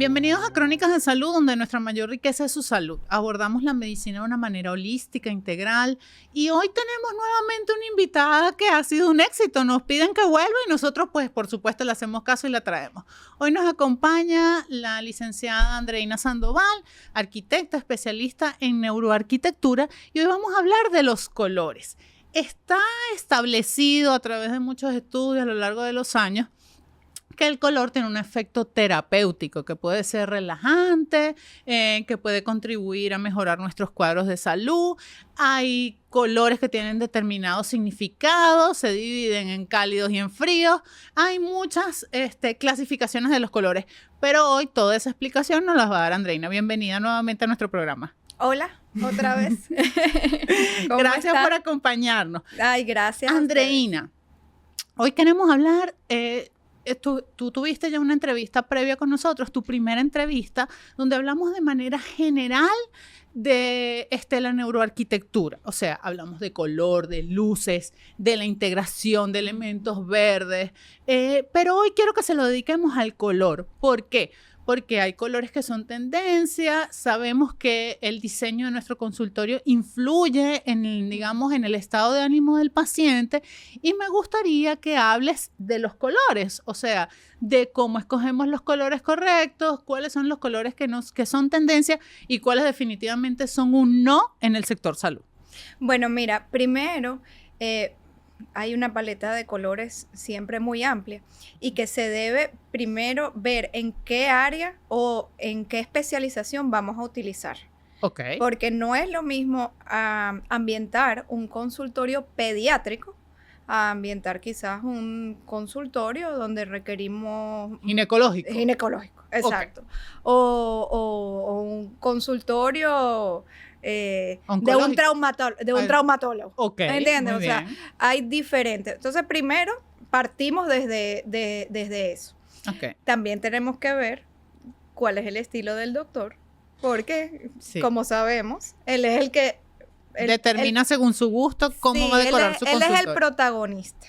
Bienvenidos a Crónicas de Salud, donde nuestra mayor riqueza es su salud. Abordamos la medicina de una manera holística, integral, y hoy tenemos nuevamente una invitada que ha sido un éxito. Nos piden que vuelva y nosotros, pues, por supuesto, le hacemos caso y la traemos. Hoy nos acompaña la licenciada Andreina Sandoval, arquitecta especialista en neuroarquitectura, y hoy vamos a hablar de los colores. Está establecido a través de muchos estudios a lo largo de los años que el color tiene un efecto terapéutico, que puede ser relajante, que puede contribuir a mejorar nuestros cuadros de salud. Hay colores que tienen determinados significados, se dividen en cálidos y en fríos. Hay muchas clasificaciones de los colores, pero hoy toda esa explicación nos la va a dar Andreina. Bienvenida nuevamente a nuestro programa. Hola, otra vez. Gracias por acompañarnos. Ay, gracias. Andreina, hoy queremos hablar... Tú tuviste ya una entrevista previa con nosotros, tu primera entrevista, donde hablamos de manera general de la neuroarquitectura. O sea, hablamos de color, de luces, de la integración de elementos verdes. Pero hoy quiero que se lo dediquemos al color. ¿Por qué? Porque hay colores que son tendencia, sabemos que el diseño de nuestro consultorio influye en el estado de ánimo del paciente, y me gustaría que hables de los colores, o sea, de cómo escogemos los colores correctos, cuáles son los colores que son tendencia y cuáles definitivamente son un no en el sector salud. Bueno, mira, primero... hay una paleta de colores siempre muy amplia y que se debe primero ver en qué área o en qué especialización vamos a utilizar. Okay. Porque no es lo mismo ambientar un consultorio pediátrico a ambientar quizás un consultorio donde requerimos... Ginecológico, exacto. Okay. O un consultorio... de un traumatólogo. Okay, ¿entiendes? O sea, hay diferentes. Entonces, primero partimos desde eso. Okay. También tenemos que ver cuál es el estilo del doctor, porque, como sabemos, él es el que... determina según su gusto cómo va a decorar su consultorio. Él es el protagonista.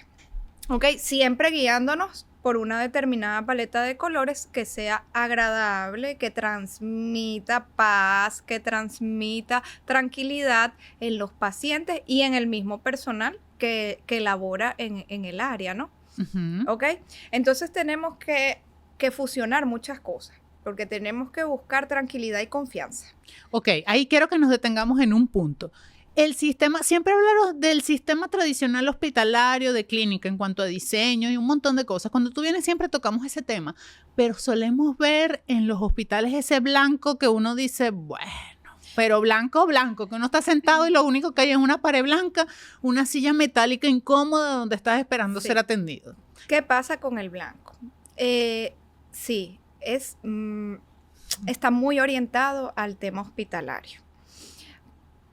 ¿Ok? Siempre guiándonos por una determinada paleta de colores que sea agradable, que transmita paz, que transmita tranquilidad en los pacientes y en el mismo personal que labora en el área, ¿no? Uh-huh. ¿Ok? Entonces tenemos que fusionar muchas cosas, porque tenemos que buscar tranquilidad y confianza. Ok, ahí quiero que nos detengamos en un punto. El sistema, siempre hablaron del sistema tradicional hospitalario, de clínica, en cuanto a diseño y un montón de cosas. Cuando tú vienes siempre tocamos ese tema, pero solemos ver en los hospitales ese blanco que uno dice, bueno, pero blanco, que uno está sentado y lo único que hay es una pared blanca, una silla metálica incómoda donde estás esperando ser atendido. ¿Qué pasa con el blanco? Sí, está muy orientado al tema hospitalario.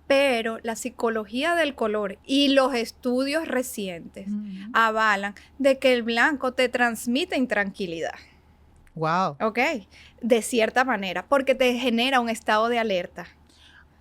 Pero la psicología del color y los estudios recientes avalan de que el blanco te transmite intranquilidad. Wow. ¿Ok? De cierta manera, porque te genera un estado de alerta.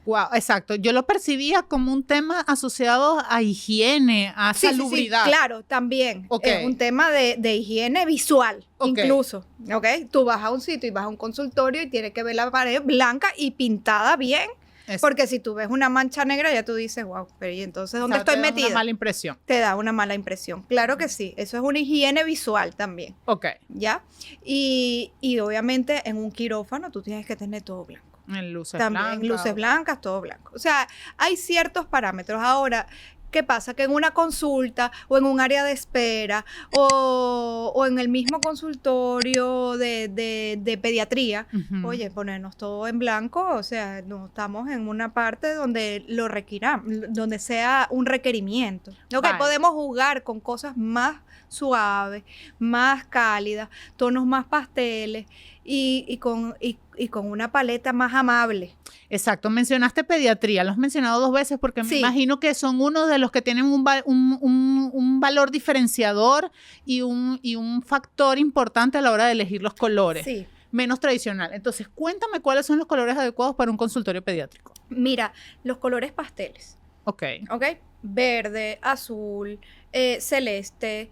Wow, exacto. Yo lo percibía como un tema asociado a higiene, a salubridad. Sí, claro, también. Okay. Es un tema de higiene visual, incluso. ¿Ok? Tú vas a un sitio y vas a un consultorio y tienes que ver la pared blanca y pintada bien. Eso. Porque si tú ves una mancha negra, ya tú dices, wow, pero ¿y entonces dónde estoy metida? Te da una mala impresión. Te da una mala impresión. Claro que sí. Eso es una higiene visual también. Ok. ¿Ya? Y obviamente en un quirófano tú tienes que tener todo blanco. En luces también, blancas. En luces blancas, todo blanco. O sea, hay ciertos parámetros. Ahora, ¿qué pasa? Que en una consulta o en un área de espera o en el mismo consultorio de pediatría, oye, ponernos todo en blanco, o sea, no estamos en una parte donde lo requiramos, donde sea un requerimiento. Ok, vale. Podemos jugar con cosas más suaves, más cálidas, tonos más pasteles y con una paleta más amable. Exacto, mencionaste pediatría, lo has mencionado 2 veces porque me imagino que son uno de los que tienen un valor diferenciador y un factor importante a la hora de elegir los colores. Sí. Menos tradicional. Entonces, cuéntame cuáles son los colores adecuados para un consultorio pediátrico. Mira, los colores pasteles. Ok. Verde, azul, celeste,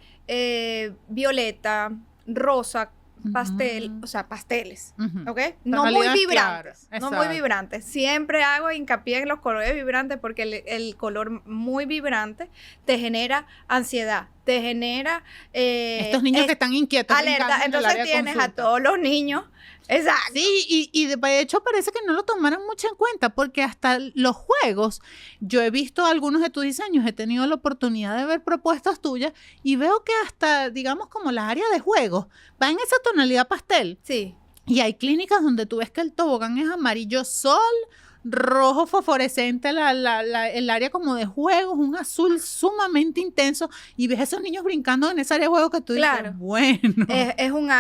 violeta, rosa, pastel, o sea, pasteles, Ujú. ¿ok? No muy Tonalidades vibrantes, claras, no muy exacto. vibrantes. Siempre hago hincapié en los colores vibrantes porque el color muy vibrante te genera ansiedad, te genera Estos niños que están inquietos brincando alerta. en el Entonces área de tienes a consulta. todos los niños, exacto. Sí, y de hecho parece que no lo tomaron mucho en cuenta, porque hasta los juegos, yo he visto algunos de tus diseños, he tenido la oportunidad de ver propuestas tuyas y veo que hasta, digamos, como la área de juegos va en esa tonalidad pastel. Sí. Y hay clínicas donde tú ves que el tobogán es amarillo sol, rojo fosforescente el área como de juegos, un azul sumamente intenso, y ves a esos niños brincando en esa área de juegos que tú Claro. dices, bueno. Es un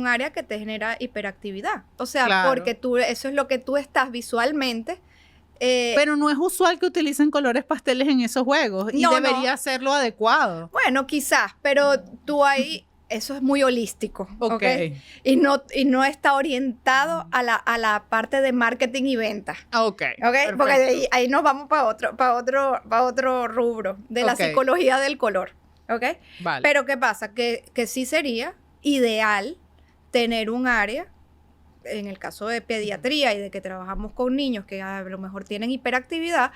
área que te genera hiperactividad. O sea, Claro. porque eso es lo que tú estás visualmente. Pero no es usual que utilicen colores pasteles en esos juegos y No, debería no. ser lo adecuado. Bueno, quizás, pero tú ahí, eso es muy holístico, ¿ok? Ok. Y no está orientado a la parte de marketing y venta. Ok. ¿Ok? Porque ahí nos vamos para otro rubro de la Ok. psicología del color. ¿Ok? Vale. Pero ¿qué pasa? Que sí sería ideal tener un área, en el caso de pediatría y de que trabajamos con niños que a lo mejor tienen hiperactividad,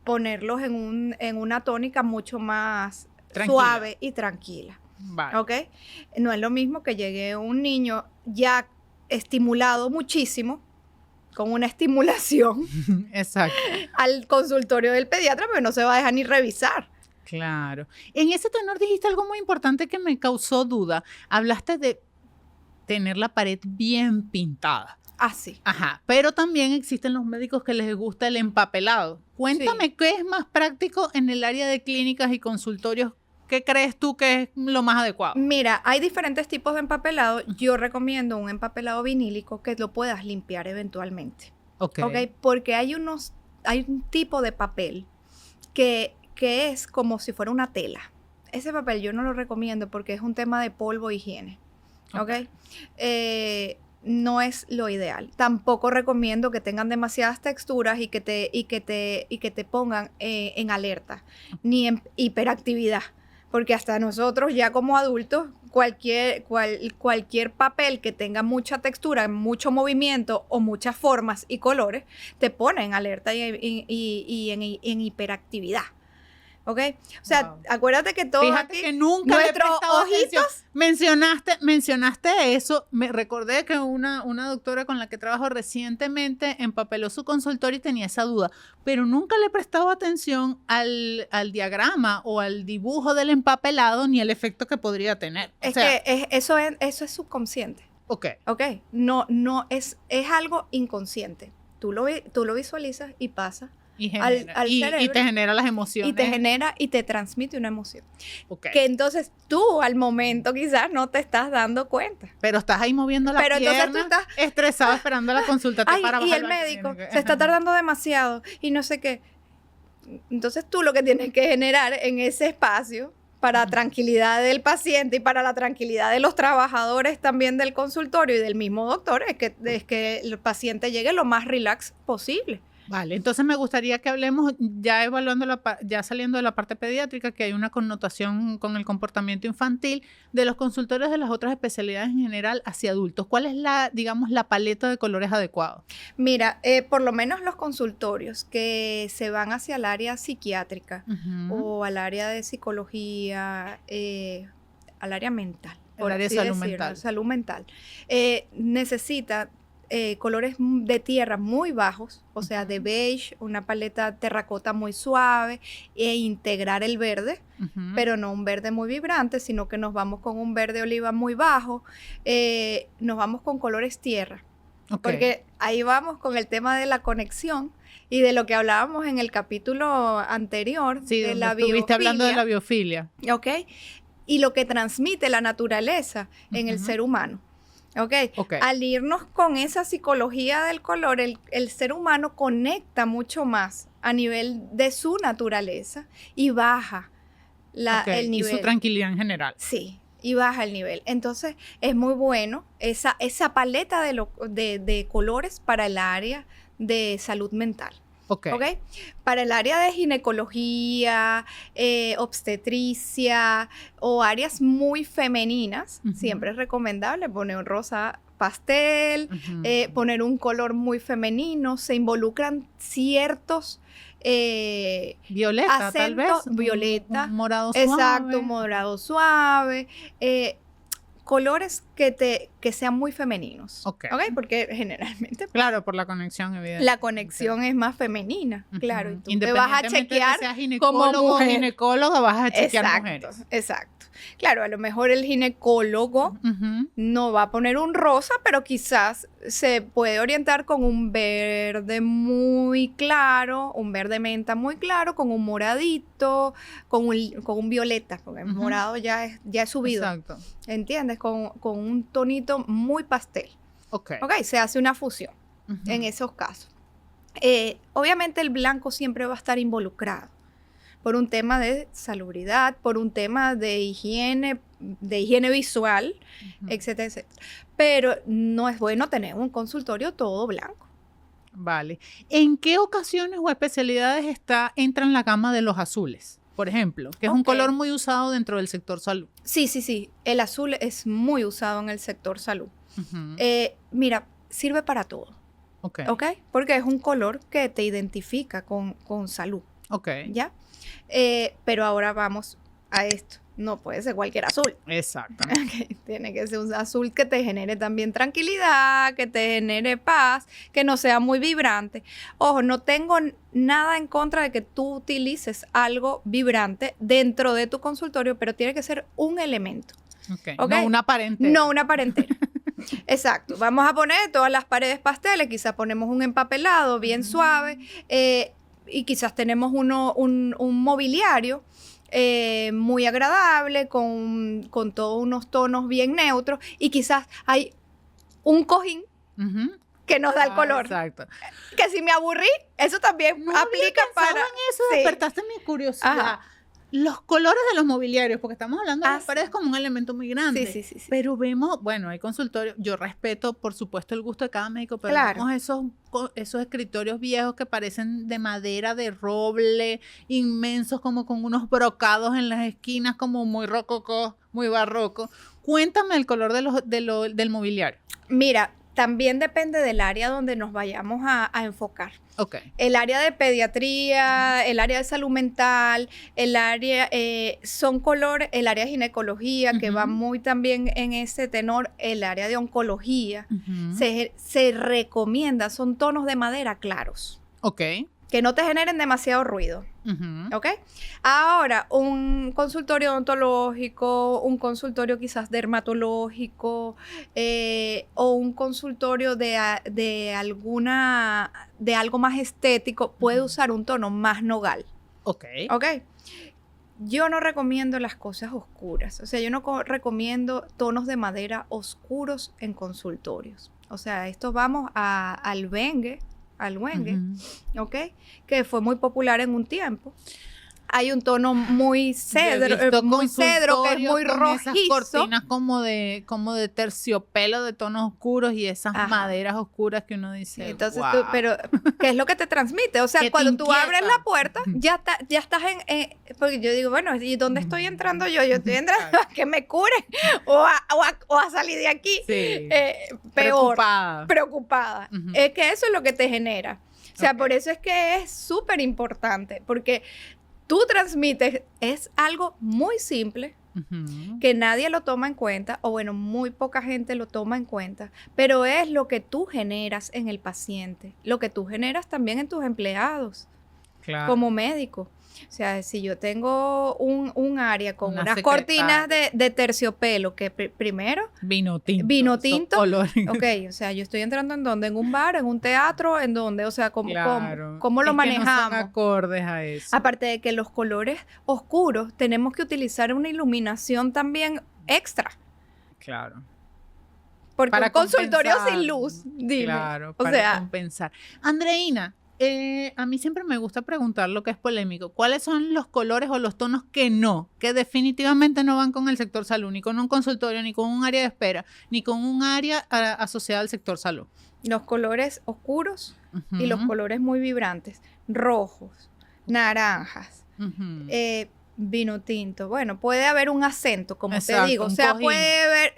ponerlos en una tónica mucho más Tranquila. suave y tranquila. Vale. ¿Ok? No es lo mismo que llegue un niño ya estimulado muchísimo, con una estimulación, Exacto. al consultorio del pediatra, pero no se va a dejar ni revisar. Claro. En ese tenor dijiste algo muy importante que me causó duda. Hablaste de tener la pared bien pintada. Así. Ajá, pero también existen los médicos que les gusta el empapelado. Cuéntame qué es más práctico en el área de clínicas y consultorios. ¿Qué crees tú que es lo más adecuado? Mira, hay diferentes tipos de empapelado. Yo recomiendo un empapelado vinílico que lo puedas limpiar eventualmente. Ok. ¿Ok? Porque hay un tipo de papel que es como si fuera una tela. Ese papel yo no lo recomiendo porque es un tema de polvo e higiene. ¿Ok? No es lo ideal. Tampoco recomiendo que tengan demasiadas texturas y que te pongan en alerta, ni en hiperactividad. Porque hasta nosotros ya como adultos, cualquier papel que tenga mucha textura, mucho movimiento o muchas formas y colores, te pone en alerta y en hiperactividad. ¿Ok? O sea, Wow. acuérdate que todo Fíjate aquí, que nunca le he nuestros prestado atención. ojitos. Mencionaste eso. Me recordé que una doctora con la que trabajo recientemente empapeló su consultorio y tenía esa duda, pero nunca le he prestado atención al diagrama o al dibujo del empapelado ni el efecto que podría tener. O Es sea, que eso es subconsciente. ok. ¿Ok? No es algo inconsciente. Tú lo visualizas y pasa Y, al y cerebro. te genera las emociones. Y te genera y te transmite una emoción. Ok. Que entonces tú al momento quizás no te estás dando cuenta. Pero estás ahí moviendo la Pero entonces pierna, tú estás- estresado esperando la consulta. Ay, y el médico se está tardando demasiado y no sé qué. Entonces tú lo que tienes que generar en ese espacio para tranquilidad del paciente y para la tranquilidad de los trabajadores también del consultorio y del mismo doctor es que el paciente llegue lo más relax posible. Vale, entonces me gustaría que hablemos, ya evaluando ya saliendo de la parte pediátrica, que hay una connotación con el comportamiento infantil, de los consultorios de las otras especialidades en general hacia adultos. ¿Cuál es digamos, la paleta de colores adecuados? Mira, por lo menos los consultorios que se van hacia el área psiquiátrica o al área de psicología, al área mental. El área de salud mental. Salud mental. Necesita colores de tierra muy bajos, o sea, de beige, una paleta terracota muy suave e integrar el verde, pero no un verde muy vibrante, sino que nos vamos con un verde oliva muy bajo, nos vamos con colores tierra, porque ahí vamos con el tema de la conexión y de lo que hablábamos en el capítulo anterior, sí, de la estuviste biofilia. hablando de la biofilia. ¿Ok? Y lo que transmite la naturaleza en el ser humano. Okay. Al irnos con esa psicología del color, el ser humano conecta mucho más a nivel de su naturaleza y baja el nivel. Y su tranquilidad en general. Sí, y baja el nivel. Entonces, es muy bueno esa paleta de colores para el área de salud mental. Ok. ¿Ok? Para el área de ginecología, obstetricia o áreas muy femeninas, siempre es recomendable poner un rosa pastel, poner un color muy femenino. Se involucran ciertos Violeta, tal vez. Violeta. Un morado suave. Exacto, morado suave. Colores que sean muy femeninos. Ok. Porque generalmente Claro, por la conexión, evidentemente. la conexión es más femenina, claro. Y tú te Independientemente vas a chequear de que seas como ginecólogo o mujer. ginecóloga, vas a chequear mujeres. Exacto. Claro, a lo mejor el ginecólogo no va a poner un rosa, pero quizás se puede orientar con un verde muy claro, un verde menta muy claro, con un moradito, con un violeta, porque el morado ya es subido. Exacto. ¿Entiendes? Con un tonito muy pastel. Ok. Se hace una fusión en esos casos. Obviamente el blanco siempre va a estar involucrado por un tema de salubridad, por un tema de higiene visual, etcétera, etcétera. Pero no es bueno tener un consultorio todo blanco. Vale. ¿En qué ocasiones o especialidades entra en la gama de los azules? Por ejemplo, que es un color muy usado dentro del sector salud. Sí. El azul es muy usado en el sector salud. Mira, sirve para todo. ¿Ok? Porque es un color que te identifica con salud. Ok. ¿Ya? Pero ahora vamos a esto. No puede ser cualquier azul. Exactamente. Tiene que ser un azul que te genere también tranquilidad, que te genere paz, que no sea muy vibrante. Ojo, no tengo nada en contra de que tú utilices algo vibrante dentro de tu consultorio, pero tiene que ser un elemento. Okay. No una parentela. No una parentela. Exacto. Vamos a poner todas las paredes pasteles, quizás ponemos un empapelado bien suave, y quizás tenemos un mobiliario muy agradable, con todos unos tonos bien neutros, y quizás hay un cojín que nos da el color. Exacto. Que si me aburrí, eso también aplica para... en eso, despertaste mi curiosidad. Ajá. Los colores de los mobiliarios, porque estamos hablando de las paredes como un elemento muy grande. Sí. Pero vemos, bueno, hay consultorios, yo respeto, por supuesto, el gusto de cada médico, pero vemos esos escritorios viejos que parecen de madera, de roble, inmensos, como con unos brocados en las esquinas, como muy rococó, muy barroco. Cuéntame el color del mobiliario. Mira, también depende del área donde nos vayamos a enfocar. Okay. El área de pediatría, el área de salud mental, el área, son colores, el área de ginecología, que va muy también en ese tenor, el área de oncología, se recomienda, son tonos de madera claros. Ok. Que no te generen demasiado ruido. ¿Ok? Ahora, un consultorio odontológico, un consultorio quizás dermatológico, o un consultorio de algo más estético, puede usar un tono más nogal. Ok. Yo no recomiendo las cosas oscuras. O sea, yo no recomiendo tonos de madera oscuros en consultorios. O sea, esto vamos al Wenge, ¿ok? Que fue muy popular en un tiempo. Hay un tono muy cedro, que es muy rojizo. Esas cortinas como de terciopelo de tonos oscuros y esas maderas oscuras que uno dice. Entonces wow. pero ¿qué es lo que te transmite? O sea, cuando tú abres la puerta, ya estás porque yo digo, bueno, ¿y dónde estoy entrando yo? Yo estoy entrando a que me curen o a salir de aquí. Sí. Peor. Preocupada. Es que eso es lo que te genera. O sea, por eso es que es súper importante, porque tú transmites, es algo muy simple, que nadie lo toma en cuenta, o bueno, muy poca gente lo toma en cuenta, pero es lo que tú generas en el paciente, lo que tú generas también en tus empleados, como médico. O sea, si yo tengo un área con unas cortinas de terciopelo, que primero... Vino tinto. Ok, o sea, yo estoy entrando ¿en dónde? ¿En un bar? ¿En un teatro? ¿En dónde? O sea, ¿cómo lo manejamos? Que no son acordes a eso. Aparte de que los colores oscuros, tenemos que utilizar una iluminación también extra. Claro. Porque para un consultorio sin luz, dime. Claro, para compensar. Andreina, A mí siempre me gusta preguntar lo que es polémico. ¿Cuáles son los colores o los tonos que definitivamente no van con el sector salud, ni con un consultorio, ni con un área de espera, ni con un área asociada al sector salud? Los colores oscuros y los colores muy vibrantes, rojos, naranjas, vino tinto. Bueno, puede haber un acento, como te digo. O sea, puede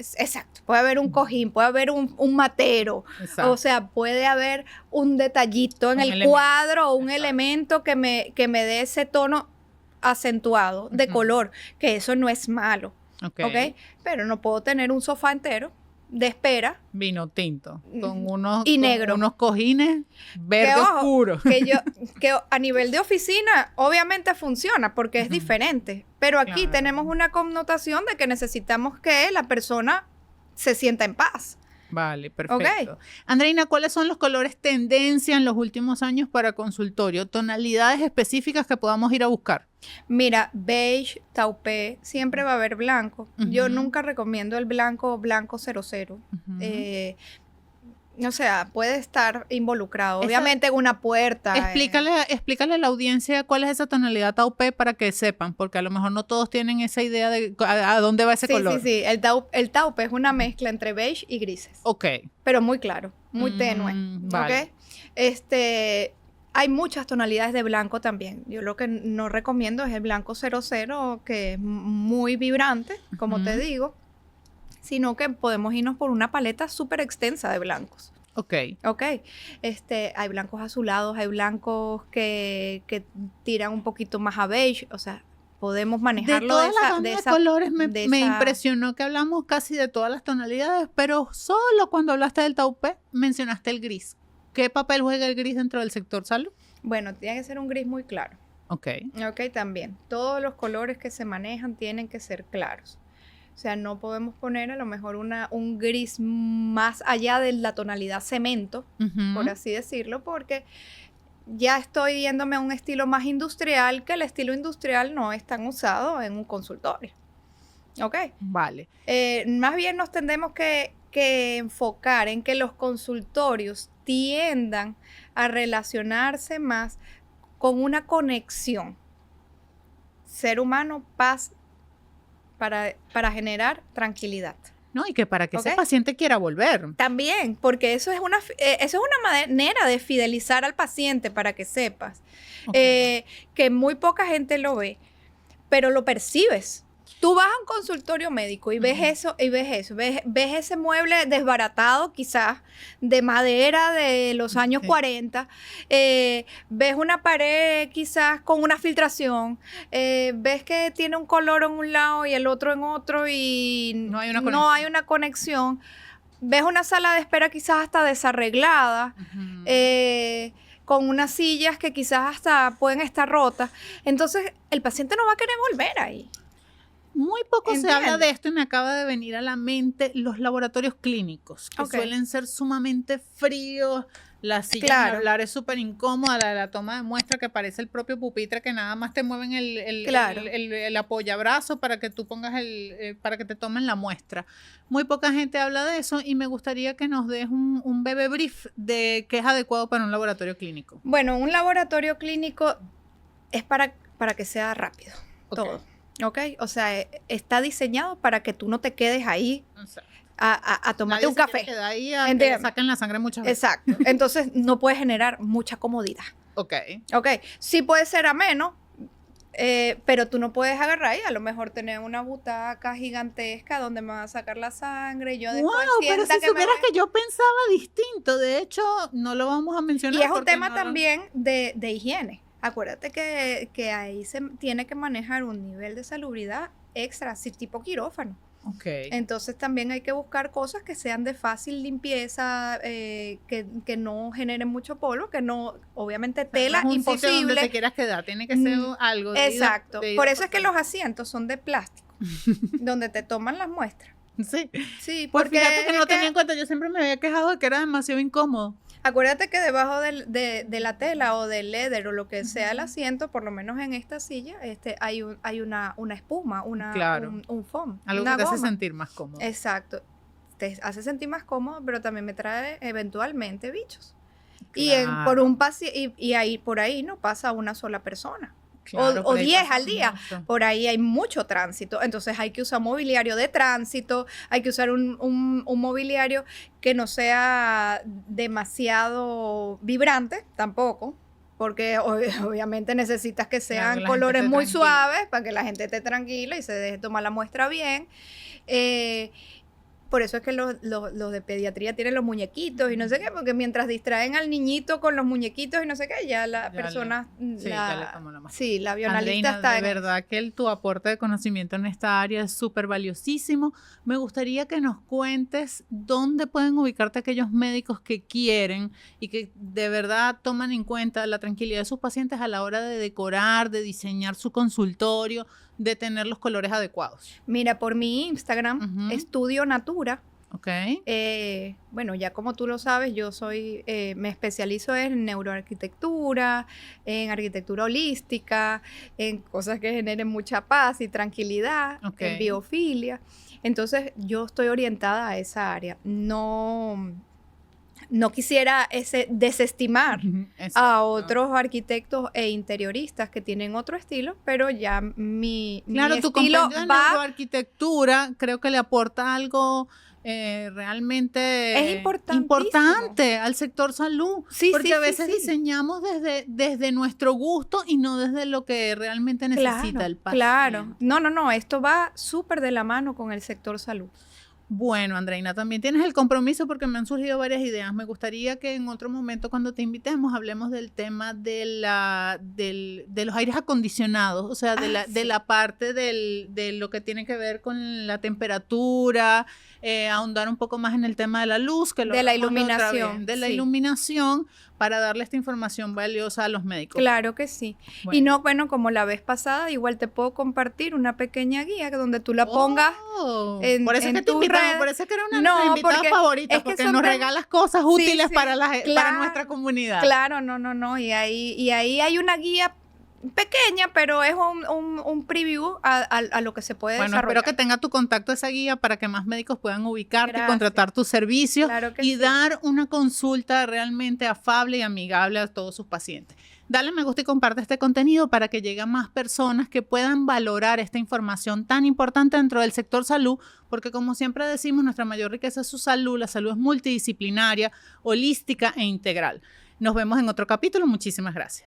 haber un cojín, puede haber un matero. Exacto. O sea, puede haber un detallito en el cuadro o un elemento que me dé ese tono acentuado de color, que eso no es malo. ¿Ok? Pero no puedo tener un sofá entero de espera. Vino tinto. Con negro. Unos cojines verde oscuro. Que a nivel de oficina, obviamente funciona porque es diferente. Pero aquí tenemos una connotación de que necesitamos que la persona se sienta en paz. Vale, perfecto. Andreina, ¿cuáles son los colores tendencia en los últimos años para consultorio? Tonalidades específicas que podamos ir a buscar. Mira, beige, taupé, siempre va a haber blanco. Yo nunca recomiendo el blanco 00. O sea, puede estar involucrado, obviamente, en una puerta. Explícale a la audiencia cuál es esa tonalidad taupé para que sepan, porque a lo mejor no todos tienen esa idea de a dónde va ese color. Sí. El taupe es una mezcla entre beige y grises. Ok. Pero muy claro, muy tenue. Vale. ¿Ok? Hay muchas tonalidades de blanco también. Yo lo que no recomiendo es el blanco 00, que es muy vibrante, como te digo, sino que podemos irnos por una paleta súper extensa de blancos. Ok. Hay blancos azulados, hay blancos que tiran un poquito más a beige, o sea, podemos manejarlo de todas las colores. Me impresionó que hablamos casi de todas las tonalidades, pero solo cuando hablaste del taupé mencionaste el gris. ¿Qué papel juega el gris dentro del sector salud? Bueno, tiene que ser un gris muy claro. Ok, también. Todos los colores que se manejan tienen que ser claros. O sea, no podemos poner a lo mejor un gris más allá de la tonalidad cemento, por así decirlo, porque ya estoy yéndome a un estilo más industrial, que el estilo industrial no es tan usado en un consultorio. ¿Ok? Vale. Más bien nos tendremos que enfocar en que los consultorios tiendan a relacionarse más con una conexión. Ser humano, paz, para generar tranquilidad. No, y que para que ese paciente quiera volver. También, porque eso es una manera de fidelizar al paciente, para que sepas. Que muy poca gente lo ve, pero lo percibes. Tú vas a un consultorio médico y ves eso, ves ese mueble desbaratado, quizás, de madera de los años 40, ves una pared quizás con una filtración, ves que tiene un color en un lado y el otro en otro y no hay una conexión. Ves una sala de espera quizás hasta desarreglada, con unas sillas que quizás hasta pueden estar rotas. Entonces, el paciente no va a querer volver ahí. Muy poco se habla de esto y me acaba de venir a la mente los laboratorios clínicos, que suelen ser sumamente fríos. La silla de hablar es súper incómoda, la toma de muestra que parece el propio pupitre, que nada más te mueven el apoyabrazo para que tú pongas para que te tomen la muestra. Muy poca gente habla de eso y me gustaría que nos des un breve brief de qué es adecuado para un laboratorio clínico. Bueno, un laboratorio clínico es para que sea rápido, todo. ¿Ok? O sea, está diseñado para que tú no te quedes ahí a tomarte un café. Nadie se queda ahí a que le saquen la sangre muchas veces. Exacto. Entonces, no puede generar mucha comodidad. Ok. Sí puede ser ameno, pero tú no puedes agarrar ahí. A lo mejor tener una butaca gigantesca donde me van a sacar la sangre y yo después pero si supieras que yo pensaba distinto. De hecho, no lo vamos a mencionar. Y es un tema también de higiene. Acuérdate que ahí se tiene que manejar un nivel de salubridad extra, así tipo quirófano. Entonces también hay que buscar cosas que sean de fácil limpieza, que no generen mucho polvo, que no, obviamente tela no es un imposible. Sitio donde te quieras quedar, tiene que ser algo. Exacto. Por eso es que los asientos son de plástico, donde te toman las muestras. Sí, porque fíjate que no tenía en cuenta, yo siempre me había quejado de que era demasiado incómodo. Acuérdate que debajo de la tela o del leather o lo que sea el asiento, por lo menos en esta silla, hay una espuma, un foam. Algo que te hace sentir más cómodo. Exacto. Te hace sentir más cómodo, pero también me trae eventualmente bichos. Por un y ahí por ahí no pasa una sola persona. Claro, O por ahí 10 pasa al día. mucho. Por ahí hay mucho tránsito. Entonces hay que usar mobiliario de tránsito, hay que usar un mobiliario que no sea demasiado vibrante tampoco, porque obviamente necesitas que Claro, sean que la gente colores esté muy tranquila. suaves para que la gente esté tranquila y se deje tomar la muestra bien. Por eso es que los de pediatría tienen los muñequitos y no sé qué, porque mientras distraen al niñito con los muñequitos y no sé qué, ya la persona, ya le tomó la muestra. sí, la bionalista Andreina, está de en eso. verdad que tu aporte de conocimiento en esta área es súper valiosísimo. Me gustaría que nos cuentes dónde pueden ubicarte aquellos médicos que quieren y que de verdad toman en cuenta la tranquilidad de sus pacientes a la hora de decorar, de diseñar su consultorio, de tener los colores adecuados. Mira, por mi Instagram, Ujú. Estudio Natura. Ok. Bueno, ya como tú lo sabes, yo me especializo en neuroarquitectura, en arquitectura holística, en cosas que generen mucha paz y tranquilidad, Ok. en biofilia. Entonces, yo estoy orientada a esa área. No quisiera desestimar Exacto. a otros arquitectos e interioristas que tienen otro estilo, pero ya mi Claro, tu estilo compendio de neuroarquitectura creo que le aporta algo realmente Es importantísimo. importante al sector salud, Sí, porque sí, a sí, veces sí. diseñamos desde nuestro gusto y no desde lo que realmente necesita el paciente. Claro. No, esto va súper de la mano con el sector salud. Bueno, Andreina, también tienes el compromiso porque me han surgido varias ideas. Me gustaría que en otro momento, cuando te invitemos, hablemos del tema de los aires acondicionados, o sea, de la parte de lo que tiene que ver con la temperatura, ahondar un poco más en el tema de la luz, que De la iluminación. la iluminación, para darle esta información valiosa a los médicos. Claro que sí. Bueno. Y como la vez pasada, igual te puedo compartir una pequeña guía donde tú la pongas en por eso es que te tus invitamos, redes. por eso es que era una de nuestras invitadas favoritas, porque nos regalas cosas útiles para nuestra comunidad. Claro, no. Y ahí hay una guía pequeña, pero es un preview a lo que se puede desarrollar. Bueno, espero que tenga tu contacto esa guía para que más médicos puedan ubicarte y contratar tus servicios y dar una consulta realmente afable y amigable a todos sus pacientes. Dale me gusta y comparte este contenido para que llegue a más personas que puedan valorar esta información tan importante dentro del sector salud, porque como siempre decimos, nuestra mayor riqueza es su salud. La salud es multidisciplinaria, holística e integral. Nos vemos en otro capítulo. Muchísimas gracias.